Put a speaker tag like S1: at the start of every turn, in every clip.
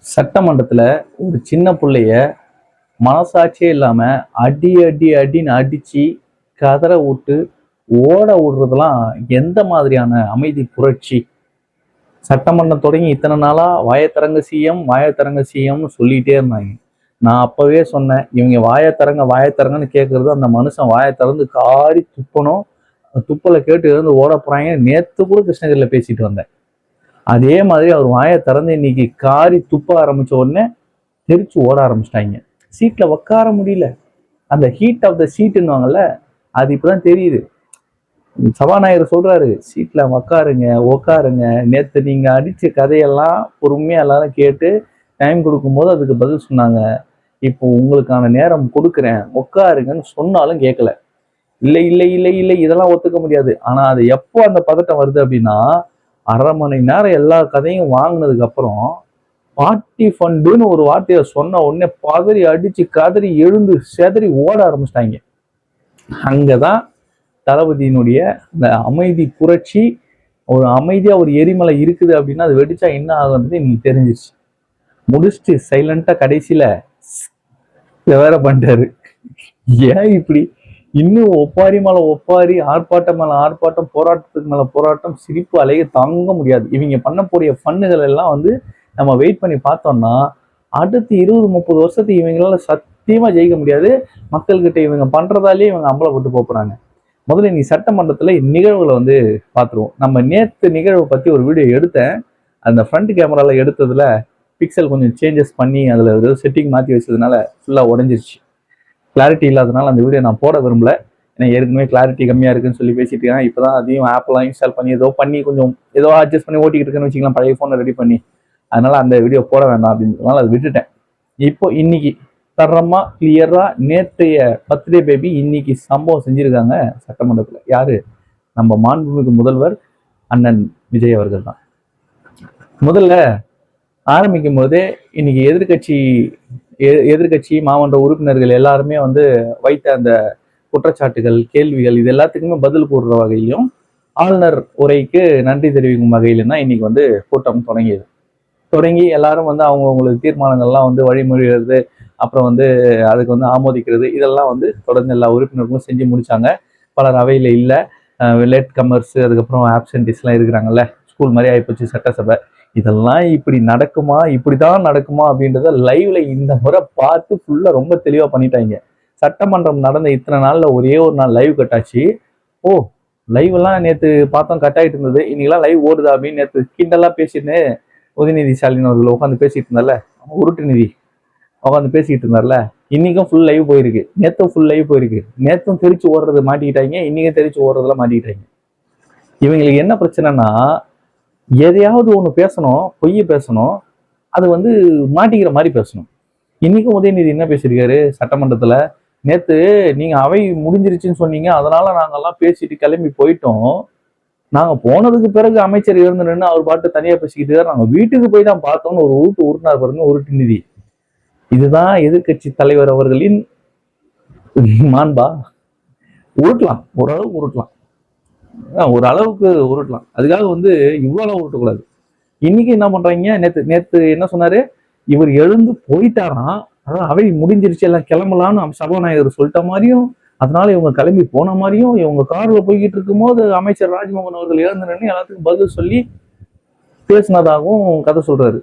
S1: சட்டமன்றத்துல ஒரு சின்ன பிள்ளைய மனசாட்சியே இல்லாம அடி அடி அடின்னு அடிச்சு கதற விட்டு ஓட விடுறதெல்லாம் எந்த மாதிரியான அமைதி புரட்சி? சட்டமன்றம் தொடங்கி இத்தனை நாளா வாயத்தரங்க சிஎம்னு சொல்லிட்டே இருந்தாங்க. நான் அப்பவே சொன்னேன், இவங்க வாயத்தரங்கன்னு கேட்கறது அந்த மனுஷன் வாயை திறந்து காரி துப்பணும். துப்பலை கேட்டு இருந்து ஓட போறாங்க. நேத்து கூட கிருஷ்ணகிரியில பேசிட்டு வந்தேன். அதே மாதிரி அவர் வாயை திறந்து இன்னைக்கு காரி துப்ப ஆரம்பிச்ச உடனே தெரிச்சு ஓட ஆரம்பிச்சிட்டாங்க. சீட்ல உட்கார முடியல. அந்த ஹீட் ஆஃப் த சீட்டுன்னுவாங்கல்ல, அது இப்பதான் தெரியுது. சபாநாயகர் சொல்றாரு, சீட்ல உட்காருங்க. நேத்து நீங்க அடிச்ச கதையெல்லாம் பொறுமையா எல்லாரும் கேட்டு டைம் கொடுக்கும்போது அதுக்கு பதில் சொன்னாங்க. இப்போ உங்களுக்கான நேரம் கொடுக்குறேன், உட்காருங்கன்னு சொன்னாலும் கேட்கல. இல்லை இதெல்லாம் ஒத்துக்க முடியாது. ஆனா அது எப்போ அந்த பதட்டம் வருது அப்படின்னா, 1/2 மணி நேரம் எல்லா கதையும் வாங்கினதுக்கு அப்புறம் பார்ட்டி ஃபண்டுன்னு ஒரு வார்த்தையை சொன்ன உடனே பதறி அடிச்சு கதறி எழுந்து செதறி ஓட ஆரம்பிச்சிட்டாங்க. அங்கதான் தளபதியினுடைய இந்த அமைதி புரட்சி, ஒரு அமைதியா ஒரு எரிமலை இருக்குது அப்படின்னா அது வெடிச்சா என்ன ஆகுன்றது இன்னைக்கு தெரிஞ்சிருச்சு. முடிச்சுட்டு சைலண்டா கடைசியில வேற பண்ணிட்டாரு. ஏன் இப்படி இன்னும் ஒப்பாரி மேல ஒப்பாரி, ஆர்ப்பாட்டம் மேல ஆர்ப்பாட்டம், போராட்டத்துக்கு மேல போராட்டம், சிரிப்பு அலைய தாங்க முடியாது. இவங்க பண்ணக்கூடிய ஃபண்ணுகள் எல்லாம் நம்ம வெயிட் பண்ணி பார்த்தோம்னா அடுத்து 20-30 வருஷத்துக்கு இவங்களால சத்தியமா ஜெயிக்க முடியாது. மக்கள்கிட்ட இவங்க பண்றதாலேயே இவங்க அம்பலப்பட்டு போறாங்க. முதல்ல நீ சட்டமன்றத்துல நிகழ்வுகளை பார்த்துருவோம். நம்ம நேத்து நிகழ்வை பத்தி ஒரு வீடியோ எடுத்தேன். அந்த ஃப்ரண்ட் கேமரால எடுத்ததுல பிக்சல் கொஞ்சம் சேஞ்சஸ் பண்ணி அதுல ஏதோ செட்டிங் மாற்றி வச்சதுனால ஃபுல்லா உடஞ்சிருச்சு. கிளாரிட்டி இல்லாதனால அந்த வீடியோ நான் போட விரும்பல. ஏன்னா ஏற்கனவே கிளாரிட்டி கம்மியா இருக்குன்னு சொல்லி பேசிட்டு இருக்கேன். இப்பதான் அதையும் ஆப்லாம் இன்ஸ்டால் பண்ணி கொஞ்சம் ஏதோ அட்ஜஸ்ட் பண்ணி ஓட்டிக்கிட்டு இருக்குன்னு வச்சுக்கலாம், பழைய ஃபோனை ரெடி பண்ணி. அதனால அந்த வீடியோ போட வேண்டாம் அப்படின்றதுனால அதை விட்டுட்டேன். இப்போ இன்னைக்கு தரமா கிளியரா நேற்றைய பர்த்டே பேபி இன்னைக்கு சம்பவம் செஞ்சிருக்காங்க சட்டமன்றத்துல. யாரு? நம்ம மாண்புமிகு முதல்வர் அண்ணன் விஜய் அவர்கள் தான். முதல்ல ஆரம்பிக்கும் போதே இன்னைக்கு எதிர்கட்சி மாமன்ற உறுப்பினர்கள் எல்லாருமே வைத்த அந்த குற்றச்சாட்டுகள், கேள்விகள் இது எல்லாத்துக்குமே பதில் கூறுற வகையிலும் ஆளுநர் உரைக்கு நன்றி தெரிவிக்கும் வகையிலும் தான் இன்னைக்கு கூட்டம் தொடங்கி எல்லாரும் அவங்களுக்கு தீர்மானங்கள்லாம் வழிமொழிகிறது, அப்புறம் அதுக்கு ஆமோதிக்கிறது, இதெல்லாம் தொடர்ந்து எல்லா உறுப்பினர்களும் செஞ்சு முடிச்சாங்க. பலர் அவையில இல்லை, லேட் கமர்ஸ், அதுக்கப்புறம் ஆப்சன்டிஸ்லாம் இருக்கிறாங்கல்ல, ஸ்கூல் மாதிரி ஆகிப்போச்சு சட்டசபை. இதெல்லாம் இப்படிதான் நடக்குமா அப்படின்றத லைவ்ல இந்த முறை பார்த்து ஃபுல்லா ரொம்ப தெளிவா பண்ணிட்டாங்க. சட்டமன்றம் நடந்த இத்தனை நாள்ல ஒரே ஒரு நாள் லைவ் கட்டாச்சு. ஓ, லைவ் எல்லாம் நேத்து பார்த்தோம் கட் ஆயிட்டு இருந்தது, இன்னைக்கெல்லாம் லைவ் ஓடுதா அப்படின்னு நேற்று கிண்டெல்லாம் பேசிட்டு உதயநிதி ஸ்டாலின் அவர்கள் உட்காந்து பேசிட்டு இருந்தார்ல, உருட்டு நிதி உட்காந்து பேசிட்டு இருந்தார்ல, இன்னைக்கும் ஃபுல் லைவ் போயிருக்கு, நேத்தும் ஃபுல் லைவ் போயிருக்கு. நேத்தும் தெரிச்சு ஓடுறது மாட்டிக்கிட்டாங்க, இன்னைக்கும் தெரிச்சு ஓடுறதுல மாட்டிக்கிட்டாங்க. இவங்களுக்கு என்ன பிரச்சனைனா, எதையாவது ஒண்ணு பேசணும், பொய்ய பேசணும், அது மாட்டிக்கிற மாதிரி பேசணும். இன்னைக்கும் உதயநிதி என்ன பேசியிருக்காரு சட்டமன்றத்துல, நேத்து நீங்க அவை முடிஞ்சிருச்சுன்னு சொன்னீங்க, அதனால நாங்கெல்லாம் பேசிட்டு கிளம்பி போயிட்டோம். நாங்க போனதுக்கு பிறகு அமைச்சர் நின்று அவர் பாட்டு தனியா பேசிக்கிட்டு நாங்க வீட்டுக்கு போய் தான் பார்த்தோம்னு ஒரு உருட்டினார் பாருங்க, உருட்டு நிதி. இதுதான் எதிர்கட்சி தலைவர் அவர்களின் மாண்பா? உருட்டலாம், ஓரளவுக்கு உருட்டலாம், ஒரு அளவுக்கு உருட்டலாம். அதுக்காக இவ்வளவு உருட்டக்கூடாது. இன்னைக்கு என்ன பண்றாங்க, நேத்து என்ன சொன்னாரு, இவர் எழுந்து போயிட்டாராம், அதாவது அவை முடிஞ்சிருச்சு எல்லாம் கிளம்பலான்னு சபாநாயகர் சொல்லிட்ட மாதிரியும், அதனால இவங்க கிளம்பி போன மாதிரியும், இவங்க கார்ல போய்கிட்டு இருக்கும் போது அமைச்சர் ராஜ்மோகன் அவர்கள் எழுந்து எல்லாத்துக்கும் பதில் சொல்லி பேசினதாகவும் கதை சொல்றாரு.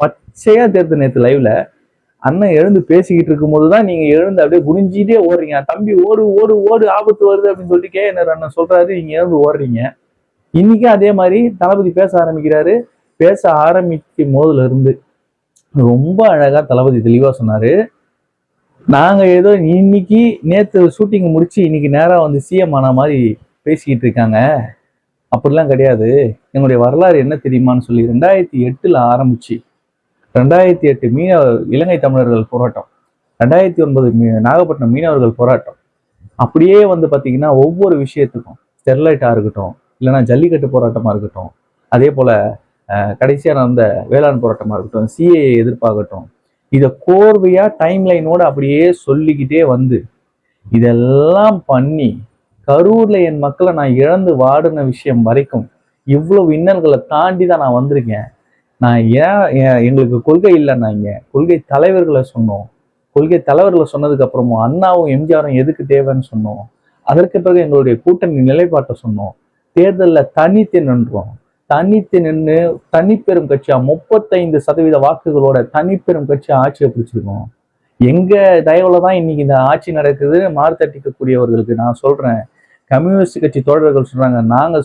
S1: பச்சையா தேர்த்து நேத்து லைவ்ல அண்ணன் எழுந்து பேசிக்கிட்டு இருக்கும் போதுதான் நீங்க எழுந்து அப்படியே குனிஞ்சிட்டே ஓடுறீங்க. தம்பி ஓடு ஓடு ஓடு, ஆபத்து வருது அப்படின்னு சொல்லிட்டு கேஎன்ஆர் அண்ணன் சொல்றாரு, நீங்க எழுந்து ஓடுறீங்க. இன்னைக்கும் அதே மாதிரி தளபதி பேச ஆரம்பிக்கிறாரு. பேச ஆரம்பிக்கும் போதுல இருந்து ரொம்ப அழகா தளபதி தெளிவா சொன்னாரு, நாங்க ஏதோ இன்னைக்கு நேத்து ஷூட்டிங் முடிச்சு இன்னைக்கு நேரா சிஎம் ஆன மாதிரி பேசிக்கிட்டு இருக்காங்க, அப்படிலாம் கிடையாது. எங்களுடைய வரலாறு என்ன தெரியுமான்னு சொல்லி 2008 ஆரம்பிச்சு 2008 இலங்கை தமிழர்கள் போராட்டம், 2009 நாகப்பட்டினம் மீனவர்கள் போராட்டம், அப்படியே பாத்தீங்கன்னா ஒவ்வொரு விஷயத்துக்கும், ஸ்டெர்லைட்டா இருக்கட்டும், இல்லைன்னா ஜல்லிக்கட்டு போராட்டமா இருக்கட்டும், அதே போல கடைசியா நடந்த வேளாண் போராட்டமா இருக்கட்டும், சிஏ எதிர்ப்பாகட்டும், இதை கோர்வையா டைம் லைனோட அப்படியே சொல்லிக்கிட்டே இதெல்லாம் பண்ணி கரூர்ல என் மக்களை நான் இழந்து வாடின விஷயம் வரைக்கும் இவ்வளவு இன்னல்களை தாண்டி தான் நான் வந்திருக்கேன். நான் எங்களுக்கு கொள்கை இல்லைன்னாங்க, கொள்கை தலைவர்களை சொன்னோம். கொள்கை தலைவர்களை சொன்னதுக்கு அப்புறமும் அண்ணாவும் எம்ஜிஆரும் எதுக்கு தேவைன்னு சொன்னோம். அதற்கு பிறகு எங்களுடைய கூட்டணி நிலைப்பாட்டை சொன்னோம். தேர்தலில் தனித்து நின்றோம். தனித்து நின்று தனிப்பெரும் கட்சியா 35% வாக்குகளோட தனிப்பெரும் கட்சியா ஆட்சியை பிடிச்சிருக்கோம். எங்க தயவுல தான் இன்னைக்கு இந்த ஆட்சி நடக்குது. மாறுதட்டிக்கக்கூடியவர்களுக்கு நான் சொல்றேன், கம்யூனிஸ்ட் கட்சி தோழர்கள் சொல்றாங்க, நாங்க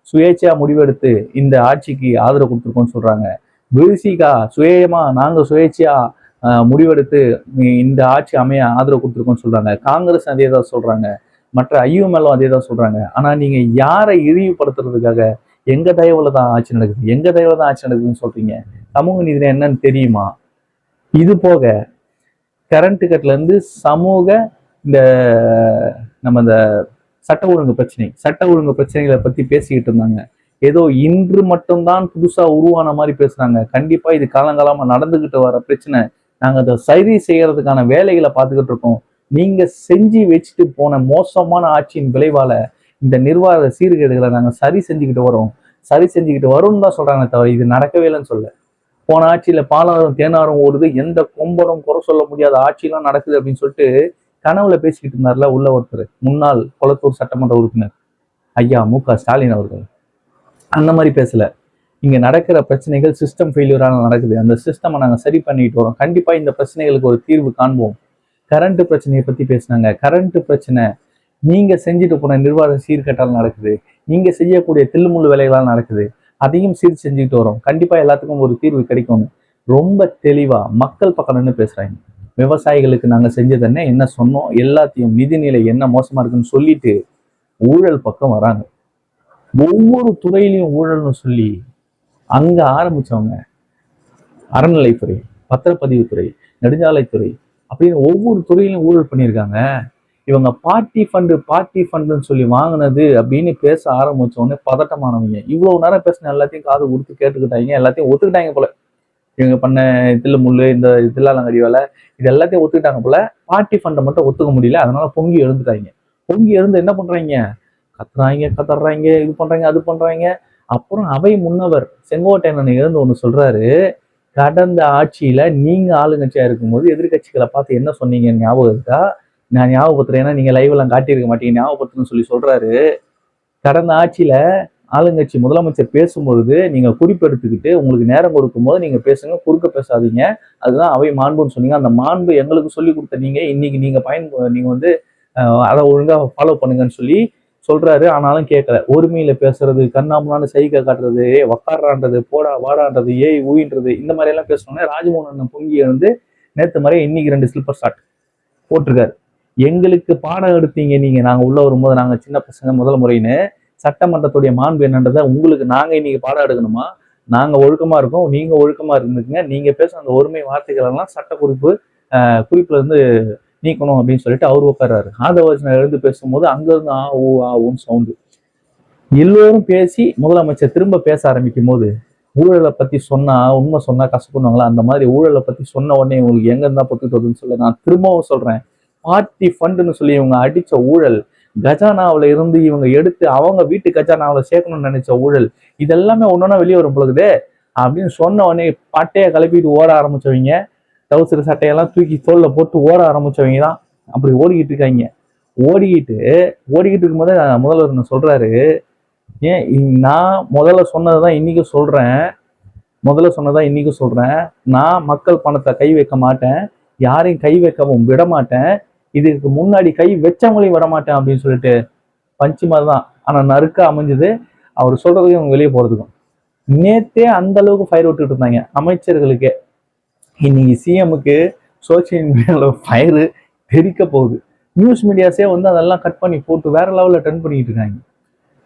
S1: சுயேட்சையா முடிவெடுத்து இந்த ஆட்சிக்கு ஆதரவு கொடுத்துருக்கோம்னு சொல்றாங்க. விசிகா நாங்க சுயேட்சையா முடிவெடுத்து இந்த ஆட்சி அமைய ஆதரவு கொடுத்துருக்கோம்னு சொல்றாங்க. காங்கிரஸ் அதே தான் சொல்றாங்க. மற்ற ஐயுமெல்லாம் அதே தான் சொல்றாங்க. ஆனா நீங்க யாரை இழிவுபடுத்துறதுக்காக எங்க தயவுல தான் ஆட்சி நடக்குது, எங்க தயவுல தான் ஆட்சி நடக்குதுன்னு சொல்றீங்க? சமூக நீதி என்னன்னு தெரியுமா? இது போக கரண்ட் கட்ல இருந்து சமூக இந்த நம்ம இந்த சட்ட ஒழுங்கு பிரச்சனைகளை பத்தி பேசிக்கிட்டு இருந்தாங்க. ஏதோ இன்று மட்டும்தான் புதுசா உருவான மாதிரி பேசுறாங்க. கண்டிப்பா இது காலங்காலமா நடந்துகிட்டு வர பிரச்சனை. நாங்க அதை சரி செய்யறதுக்கான வேலைகளை பார்த்துக்கிட்டு இருக்கோம். நீங்க செஞ்சு வச்சுட்டு போன மோசமான ஆட்சியின் விளைவால இந்த நிர்வாக சீர்கேடுகளை நாங்க சரி செஞ்சுக்கிட்டு வரோம்னு தான் சொல்றாங்க, தவிர இது நடக்கவே இல்லைன்னு சொல்ல. போன ஆட்சியில பாலாறும் தேனாரும் ஓடுது, எந்த கொம்பரும் குறை சொல்ல முடியாத ஆட்சியெல்லாம் நடக்குது அப்படின்னு சொல்லிட்டு கனவுல பேசிக்கிட்டு இருந்தார்ல உள்ள ஒருத்தர், முன்னாள் கொளத்தூர் சட்டமன்ற உறுப்பினர் ஐயா மு.க. ஸ்டாலின் அவர்கள். அந்த மாதிரி பேசல. இங்க நடக்கிற பிரச்சனைகள் சிஸ்டம் ஃபெயிலியரான நடக்குது. அந்த சிஸ்டமை நாங்க சரி பண்ணிட்டு வரோம். கண்டிப்பா இந்த பிரச்சனைகளுக்கு ஒரு தீர்வு காண்போம். கரண்ட் பிரச்சனையை பத்தி பேசினாங்க. கரண்ட் பிரச்சனை நீங்க செஞ்சுட்டு போன நிர்வாக சீர்கேட்டால் நடக்குது. நீங்க செய்யக்கூடிய தில்லுமுள்ளு வேலைகளால் நடக்குது. அதையும் சீர் செஞ்சுக்கிட்டு வரோம். கண்டிப்பா எல்லாத்துக்கும் ஒரு தீர்வு கிடைக்கும். ரொம்ப தெளிவா மக்கள் பக்கம் நின்று பேசுறாங்க. விவசாயிகளுக்கு நாங்க செஞ்சது என்ன சொன்னோம், எல்லாத்தையும் நிதிநிலை என்ன மோசமா இருக்குன்னு சொல்லிட்டு ஊழல் பக்கம் வராங்க. ஒவ்வொரு துறையிலையும் ஊழல்னு சொல்லி அங்க ஆரம்பிச்சவங்க அறநிலைத்துறை, பத்திரப்பதிவுத்துறை, நெடுஞ்சாலைத்துறை அப்படின்னு ஒவ்வொரு துறையிலும் ஊழல் பண்ணியிருக்காங்க. இவங்க பார்ட்டி ஃபண்டுன்னு சொல்லி வாங்கினது அப்படின்னு பேச ஆரம்பிச்ச உடனே பதட்டமானவங்க. இவ்வளவு நேரம் பேசின எல்லாத்தையும் காது கொடுத்து கேட்டுக்கிட்டாங்க, எல்லாத்தையும் ஒத்துக்கிட்டாங்க போல. இவங்க பண்ண தில்லு முள்ளு, இந்த தில்லாலங்கடி வேலை, இது எல்லாத்தையும் ஒத்துக்கிட்டாங்க போல. பார்ட்டி ஃபண்டை மட்டும் ஒத்துக்க முடியல. அதனால பொங்கி எழுந்துட்டாங்க. பொங்கி எழுந்து என்ன பண்றாங்க, கத்துறாங்க, இது பண்றாங்க, அது பண்றாங்க. அப்புறம் அவை முன்னவர் செங்கோட்டையன் எழுந்து ஒண்ணு சொல்றாரு, கடந்த ஆட்சியில நீங்க ஆளுங்கட்சியா இருக்கும்போது எதிர்கட்சிகளை பார்த்து என்ன சொன்னீங்க ஞாபகம் இருக்கா? நான் ஞாபகப்படுத்துறேன், ஏன்னா நீங்க லைவ் எல்லாம் காட்டியிருக்க மாட்டீங்க, ஞாபகப்படுத்துன்னு சொல்லி சொல்றாரு. கடந்த ஆட்சியில ஆளுங்கட்சி முதலமைச்சர் பேசும்பொழுது நீங்க குறிப்பெடுத்துக்கிட்டு உங்களுக்கு நேரம் கொடுக்கும் போது நீங்க பேசுங்க, குறுக்க பேசாதீங்க, அதுதான் அவை மாண்புன்னு சொன்னீங்க. அந்த மாண்பு எங்களுக்கு சொல்லி கொடுத்த நீங்க இன்னைக்கு நீங்க வந்து அதை ஒழுங்கா ஃபாலோ பண்ணுங்கன்னு சொல்லி சொல்றாரு. ஆனாலும் கேட்கல. ஒருமையில பேசுறது, கண்ணாமலான்னு சைகை காட்டுறது, உக்காடுறான்றது, போடா வாடான்றது, ஊயின்றது, இந்த மாதிரி எல்லாம் பேசணும்னா ராஜ்மோகன் பொங்கி வந்து நேற்று மாதிரி இன்னைக்கு 2 ஸ்லிப்பர் ஷாட் போட்டிருக்காரு. எங்களுக்கு பாடம் எடுத்தீங்க நீங்க, நாங்க உள்ள வரும்போது நாங்க சின்ன பசங்க முதல் முறைன்னு. சட்டமன்றத்துடைய மாண்பு என்னன்றதை உங்களுக்கு நாங்க இன்னைக்கு பாடம் எடுக்கணுமா? நாங்க ஒழுக்கமா இருக்கோம், நீங்க ஒழுக்கமா இருந்துக்குங்க. நீங்க பேசுற அந்த ஒருமை வார்த்தைகள் எல்லாம் சட்ட குறிப்புல இருந்து நீக்கணும் அப்படின்னு சொல்லிட்டு அவர் உட்கார்றாரு. ஆதவர்ஜன எழுந்து பேசும்போது அங்க இருந்து ஆவுன்னு சவுண்டு. எல்லோரும் பேசி முதலமைச்சர் திரும்ப பேச ஆரம்பிக்கும் போது ஊழலை பத்தி சொன்னா, உண்மை சொன்னா கஷ்டப்படுவாங்களா, அந்த மாதிரி ஊழலை பத்தி சொன்ன உடனே உங்களுக்கு எங்க இருந்தா பொத்துட்டு வருதுன்னு சொல்ல நான் திரும்பவும் சொல்றேன். பார்ட்டி ஃபண்டுன்னு சொல்லி இவங்க அடிச்ச ஊழல், கஜானாவில இருந்து இவங்க எடுத்து அவங்க வீட்டு கஜானாவில சேர்க்கணும்னு நினைச்ச ஊழல், இதெல்லாமே ஒன்னொன்னா வெளியே வரும் பொழுது அப்படின்னு சொன்ன உடனே பட்டையை கிளப்பிட்டு ஓட ஆரம்பிச்சவங்க, டவுசர் சட்டையெல்லாம் தூக்கி தோல்ல போட்டு ஓட ஆரம்பிச்சவங்க தான் அப்படி ஓடிக்கிட்டு இருக்காங்க. ஓடிக்கிட்டு இருக்கும்போது முதல்வர் சொல்றாரு, ஏன் நான் முதல்ல சொன்னதான் இன்னைக்கு சொல்றேன், நான் மக்கள் பணத்தை கை வைக்க மாட்டேன், யாரையும் கை வைக்கவும் விட மாட்டேன், இதுக்கு முன்னாடி கை வச்சவங்களையும் விட மாட்டேன் அப்படின்னு சொல்லிட்டு பஞ்சு மாதிரி தான். ஆனா நறுக்க அமைஞ்சது அவர் சொல்றதுக்கும் இவங்க வெளியே போறதுக்கும். நேத்தே அந்த அளவுக்கு ஃபயர் விட்டுட்டு இருந்தாங்க அமைச்சர்களுக்கே. இன்னைக்கு சிஎம்முக்கு சோசியல் மீடியால ஃபயரு தெரிக்க போகுது. நியூஸ் மீடியாஸே வந்து அதெல்லாம் கட் பண்ணி போட்டு வேற லெவல்ல ட்ரெண்ட் பண்ணிட்டு இருக்காங்க.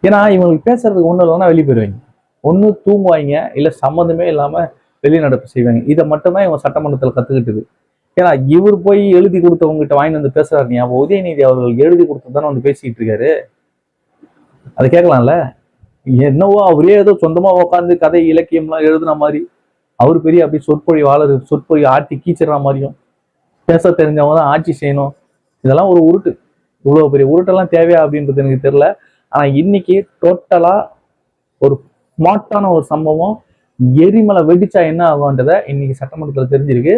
S1: ஏன்னா இவங்களுக்கு பேசுறதுக்கு ஒன்றும் இல்லைன்னா வெளியே போயிடுவாங்க, ஒன்று தூங்குவாங்க, இல்லை சம்மந்தமே இல்லாம வெளிநடப்பு செய்வாங்க. இதை மட்டும்தான் இவங்க சட்டமன்றத்தில் கத்துக்கிட்டது. ஏன்னா இவர் போய் எழுதி கொடுத்தவங்ககிட்ட வாங்கி வந்து பேசுறாரு. ஞாபகம் உதயநிதி அவர்கள் எழுதி கொடுத்ததானே வந்து பேசிக்கிட்டு இருக்காரு. அதை கேட்கலாம்ல. என்னவோ அவரே ஏதோ சொந்தமா உட்காந்து கதை இலக்கியம்லாம் எழுதுன மாதிரி, அவர் பெரிய அப்படி சொற்பொழி ஆட்டி கீச்சிடுற மாதிரியும், பேச தெரிஞ்சவங்க தான் ஆட்சி செய்யணும், இதெல்லாம் ஒரு உருட்டு. இவ்வளவு பெரிய உருட்டெல்லாம் தேவையா அப்படின்றது எனக்கு தெரியல. ஆனா இன்னைக்கு டோட்டலா ஒரு ஸ்மார்ட்டான ஒரு சம்பவம் எரிமலை வெடிச்சா என்ன ஆகும்ன்றத இன்னைக்கு சட்டமன்றத்தில் தெரிஞ்சிருக்கு.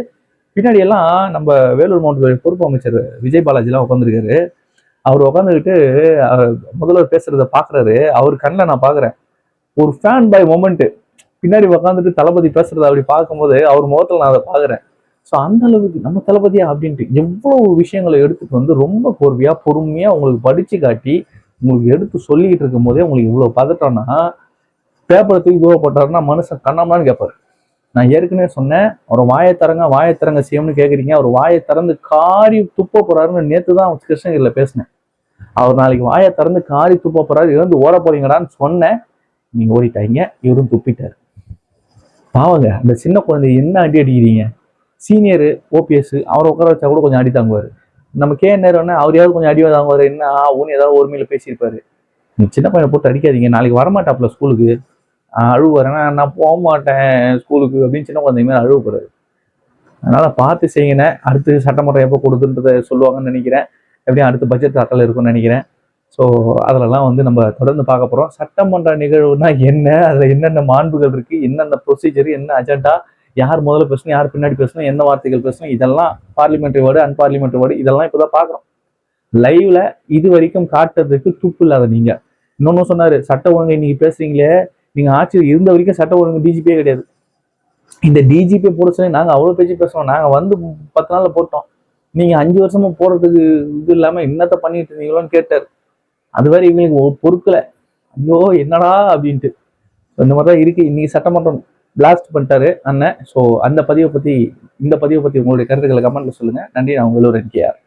S1: பின்னாடி எல்லாம் நம்ம வேலூர் மாவட்டத்துடைய பொறுப்பு அமைச்சர் விஜய் பாலாஜிலாம் உட்காந்துருக்காரு. அவர் உட்காந்துக்கிட்டு முதல்வர் பேசுறத பாக்குறாரு. அவர் கண்ணில் நான் பாக்குறேன் ஒரு ஃபேன் பாய் மொமெண்ட். பின்னாடி உட்காந்துட்டு தளபதி பேசுறத அப்படி பார்க்கும்போது அவர் முகத்துல நான் அதை பாக்குறேன். ஸோ அந்த அளவுக்கு நம்ம தளபதியா அப்படின்ட்டு எவ்வளவு விஷயங்களை எடுத்துட்டு வந்து ரொம்ப கோர்வையா பொறுமையா உங்களுக்கு படிச்சு காட்டி உங்களுக்கு எடுத்து சொல்லிக்கிட்டு இருக்கும் போதே உங்களுக்கு இவ்வளவு பதட்டம்னா, பேப்பரை தூக்கி தூரம் போட்டாருன்னா மனுஷன் கண்ணாமலான்னு கேட்பாரு. நான் ஏற்கனவே சொன்னேன், அவர் வாயத்திறங்க செய்யணும்னு கேட்குறீங்க. அவர் வாயை திறந்து காரி துப்ப போறாருன்னு நேற்று தான் கிருஷ்ணகிரியில் பேசினேன். அவர் நாளைக்கு வாயை திறந்து காரி துப்ப போறாரு, இருந்து ஓட போறீங்கடான்னு சொன்னேன். நீங்க ஓடிட்டாங்க, இவரும் துப்பிட்டாரு. பாவங்க அந்த சின்ன குழந்தை என்ன அடி அடிக்கிறீங்க. சீனியர் ஓபிஎஸ் அவரை உட்கார வச்சா கூட கொஞ்சம் அடி தாங்குவார். நம்ம நேரம்னா அவர் யாரும் கொஞ்சம் அடி தாங்குவார். என்ன ஆகும்னு ஏதாவது ஒருமையில பேசியிருப்பாரு. சின்ன பையனை போட்டு அடிக்காதீங்க, நாளைக்கு வரமாட்டாப்புல ஸ்கூலுக்கு அழுவாருன்னா நான் போக மாட்டேன் ஸ்கூலுக்கு அப்படின்னு சின்ன குழந்தை மாதிரி அழுவப்படுறாரு. அதனால பார்த்து செய்யுங்க. அடுத்து சட்டமன்றம் எப்போ கொடுத்துன்றதை சொல்லுவாங்கன்னு நினைக்கிறேன். எப்படியும் அடுத்த பட்ஜெட் தாக்கல் இருக்கும்னு நினைக்கிறேன். ஸோ அதிலெல்லாம் வந்து நம்ம தொடர்ந்து பார்க்க போகிறோம். சட்டமன்ற நிகழ்வுனா என்ன, அதில் என்னென்ன மாண்புகள் இருக்கு, என்னென்ன ப்ரொசீஜர், என்ன அஜெண்டா, யார் முதல்ல பேசணும், யார் பின்னாடி பேசணும், என்ன வார்த்தைகள் பேசணும், இதெல்லாம் பார்லிமெண்ட்ரி வேர்டு அன்பார்லிமெண்ட்ரி வேர்டு இதெல்லாம் இப்போதான் பார்க்குறோம். லைவ்ல இது வரைக்கும் காட்டுறதுக்கு துப்பு இல்லாத நீங்க. இன்னொன்னு சொன்னாரு, சட்ட ஒழுங்கு இன்னைக்கு பேசுறீங்களே, நீங்க ஆட்சியில் இருந்த வரைக்கும் சட்ட ஒழுங்கு டிஜிபியே கிடையாது. இந்த டிஜிபி போட சொல்லி நாங்க அவ்வளவு பேச்சு பேசுவோம். நாங்க வந்து 10 நாள்ல போட்டோம். நீங்க 5 வருஷமா போடுறதுக்கு இது இல்லாம என்னத்த பண்ணிட்டு இருந்தீங்களோன்னு கேட்டாரு. அது வரை இவங்களுக்கு பொறுக்கல. ஐயோ என்னடா அப்படின்ட்டு இந்த மாதிரிதான் இருக்கு. இன்னைக்கு சட்டமன்றம் பிளாஸ்ட் பண்ணிட்டாரு அண்ணன். ஸோ அந்த பதிவை பத்தி இந்த பதிவை பத்தி உங்களுடைய கருத்துக்களை கமெண்ட்ல சொல்லுங்க. நன்றி. நான் உங்களோட என்கேஆர்.